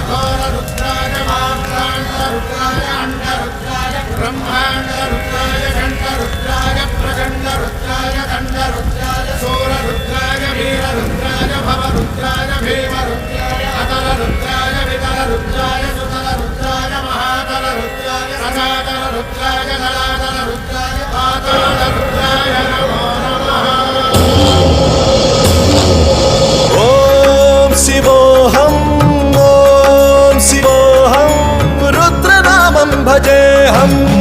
घोररुद्राय मात्राण्डरुद्राय अण्डरुद्राय ब्रह्माण्डरुद्राय घण्टरुद्राय प्रचण्डरुद्राय दण्डरुद्राय शूररुद्राय वीररुद्राय भवरुद्राय भीमरुद्राय अतलरुद्राय वितलरुद्राय सुतलरुद्राय महातलरुद्राय रसातलरुद्राय दलातलरुद्राय पातालरुद्राय नमो नमः। ओम शिवोऽहं रुद्रनामं भजेऽहम्।